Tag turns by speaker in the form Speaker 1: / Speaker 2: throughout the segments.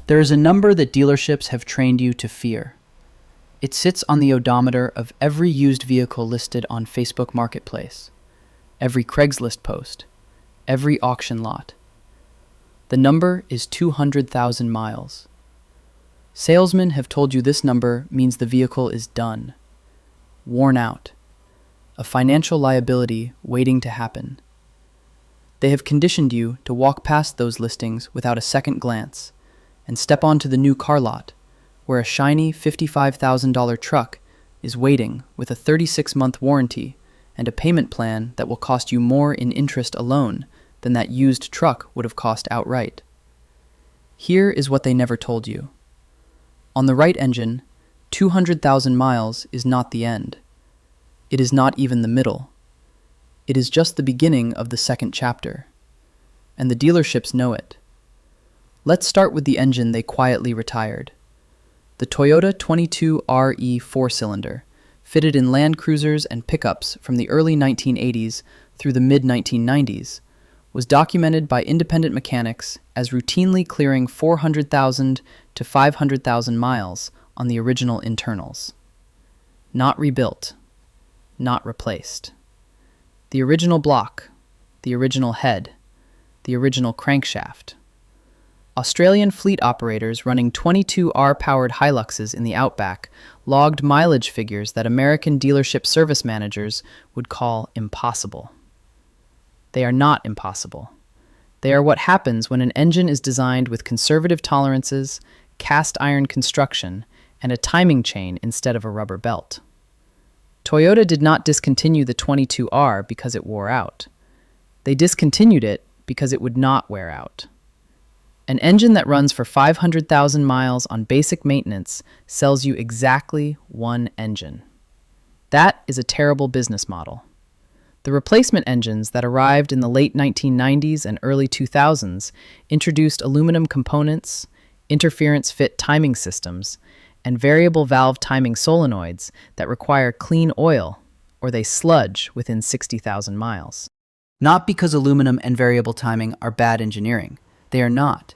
Speaker 1: There is a number that dealerships have trained you to fear. It sits on the odometer of every used vehicle listed on Facebook Marketplace, every Craigslist post, every auction lot. The number is 200,000 miles. Salesmen have told you this number means the vehicle is done, worn out, a financial liability waiting to happen. They have conditioned you to walk past those listings without a second glance and step onto the new car lot, where a shiny $55,000 truck is waiting with a 36-month warranty and a payment plan that will cost you more in interest alone than that used truck would have cost outright. Here is what they never told you. On the right engine, 200,000 miles is not the end. It is not even the middle. It is just the beginning of the second chapter. And the dealerships know it. Let's start with the engine they quietly retired. The Toyota 22RE 4-cylinder, fitted in Land Cruisers and pickups from the early 1980s through the mid-1990s, was documented by independent mechanics as routinely clearing 400,000 to 500,000 miles on the original internals. Not rebuilt, not replaced. The original block, the original head, the original crankshaft. Australian fleet operators running 22R-powered Hiluxes in the outback logged mileage figures that American dealership service managers would call impossible. They are not impossible. They are what happens when an engine is designed with conservative tolerances, cast iron construction, and a timing chain instead of a rubber belt. Toyota did not discontinue the 22R because it wore out. They discontinued it because it would not wear out. An engine that runs for 500,000 miles on basic maintenance sells you exactly one engine. That is a terrible business model. The replacement engines that arrived in the late 1990s and early 2000s introduced aluminum components, interference-fit timing systems, and variable valve timing solenoids that require clean oil, or they sludge within 60,000 miles. Not because aluminum and variable timing are bad engineering. They are not.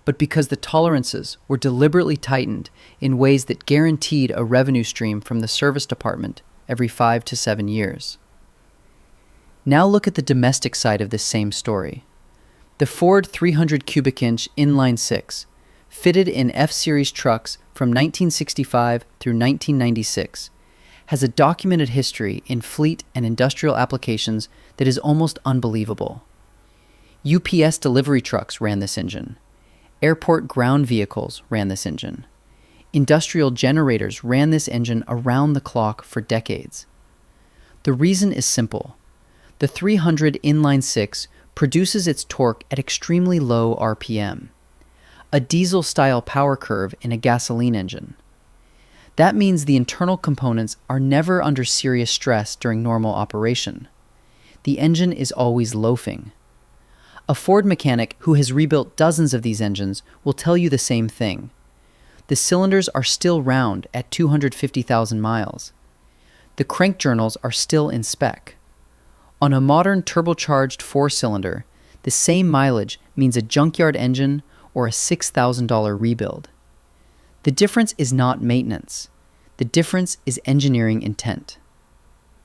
Speaker 1: But because the tolerances were deliberately tightened in ways that guaranteed a revenue stream from the service department every 5 to 7 years. Now look at the domestic side of this same story. The Ford 300 cubic inch inline six, fitted in F-Series trucks from 1965 through 1996, has a documented history in fleet and industrial applications that is almost unbelievable. UPS delivery trucks ran this engine. Airport ground vehicles ran this engine. Industrial generators ran this engine around the clock for decades. The reason is simple. The 300 inline six produces its torque at extremely low RPM, a diesel-style power curve in a gasoline engine. That means the internal components are never under serious stress during normal operation. The engine is always loafing. A Ford mechanic who has rebuilt dozens of these engines will tell you the same thing. The cylinders are still round at 250,000 miles. The crank journals are still in spec. On a modern turbocharged 4-cylinder, the same mileage means a junkyard engine or a $6,000 rebuild. The difference is not maintenance. The difference is engineering intent.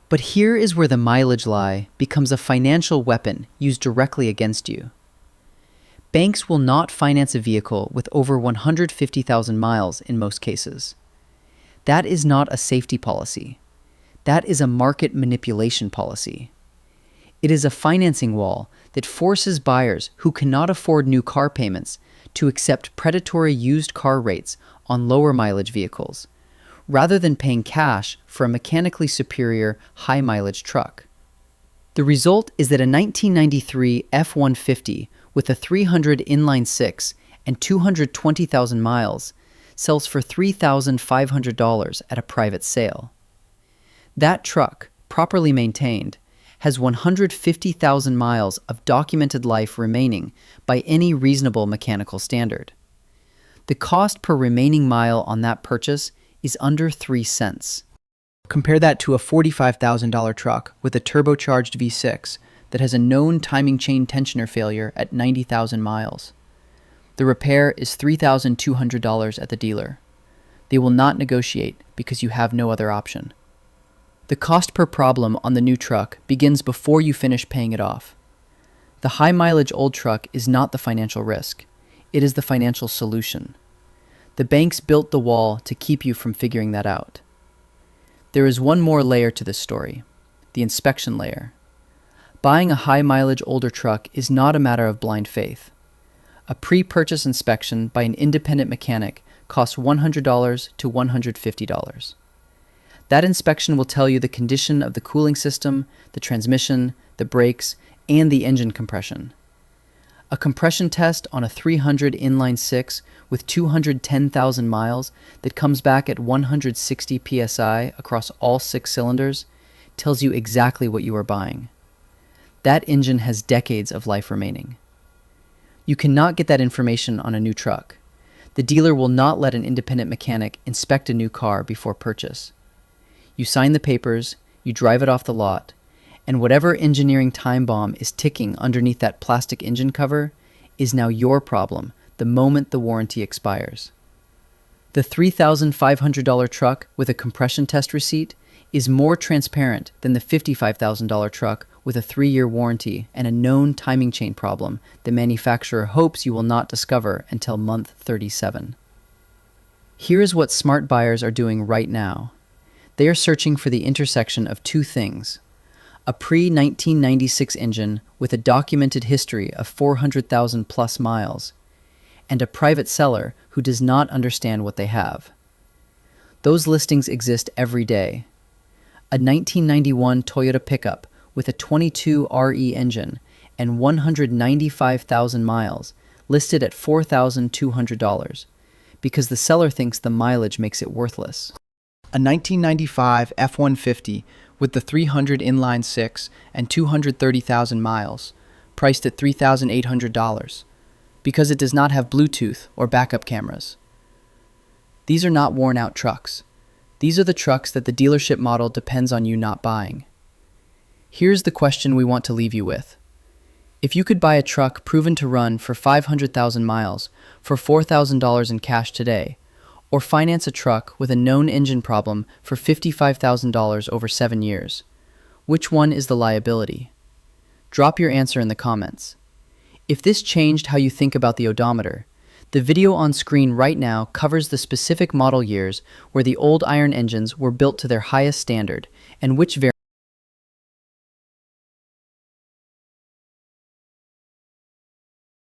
Speaker 1: But here is where the mileage lie becomes a financial weapon used directly against you. Banks will not finance a vehicle with over 150,000 miles in most cases. That is not a safety policy. That is a market manipulation policy. It is a financing wall that forces buyers who cannot afford new car payments to accept predatory used car rates on lower mileage vehicles, rather than paying cash for a mechanically superior high-mileage truck. The result is that a 1993 F-150 with a 300 inline six and 220,000 miles sells for $3,500 at a private sale. That truck, properly maintained, has 150,000 miles of documented life remaining by any reasonable mechanical standard. The cost per remaining mile on that purchase is under 3 cents. Compare that to a $45,000 truck with a turbocharged V6 that has a known timing chain tensioner failure at 90,000 miles. The repair is $3,200 at the dealer. They will not negotiate because you have no other option. The cost per problem on the new truck begins before you finish paying it off. The high-mileage old truck is not the financial risk. It is the financial solution. The banks built the wall to keep you from figuring that out. There is one more layer to this story, the inspection layer. Buying a high-mileage older truck is not a matter of blind faith. A pre-purchase inspection by an independent mechanic costs $100 to $150. That inspection will tell you the condition of the cooling system, the transmission, the brakes, and the engine compression. A compression test on a 300 inline-six with 210,000 miles that comes back at 160 psi across all 6 cylinders tells you exactly what you are buying. That engine has decades of life remaining. You cannot get that information on a new truck. The dealer will not let an independent mechanic inspect a new car before purchase. You sign the papers, you drive it off the lot, and whatever engineering time bomb is ticking underneath that plastic engine cover is now your problem the moment the warranty expires. The $3,500 truck with a compression test receipt is more transparent than the $55,000 truck with a 3-year warranty and a known timing chain problem the manufacturer hopes you will not discover until month 37. Here is what smart buyers are doing right now. They are searching for the intersection of 2 things: a pre-1996 engine with a documented history of 400,000 plus miles, and a private seller who does not understand what they have. Those listings exist every day. A 1991 Toyota pickup with a 22 RE engine and 195,000 miles listed at $4,200 because the seller thinks the mileage makes it worthless. A 1995 F-150 with the 300 inline-six and 230,000 miles, priced at $3,800, because it does not have Bluetooth or backup cameras. These are not worn-out trucks. These are the trucks that the dealership model depends on you not buying. Here's the question we want to leave you with. If you could buy a truck proven to run for 500,000 miles for $4,000 in cash today, or finance a truck with a known engine problem for $55,000 over 7 years, which one is the liability? Drop your answer in the comments. If this changed how you think about the odometer, the video on screen right now covers the specific model years where the old iron engines were built to their highest standard and which variants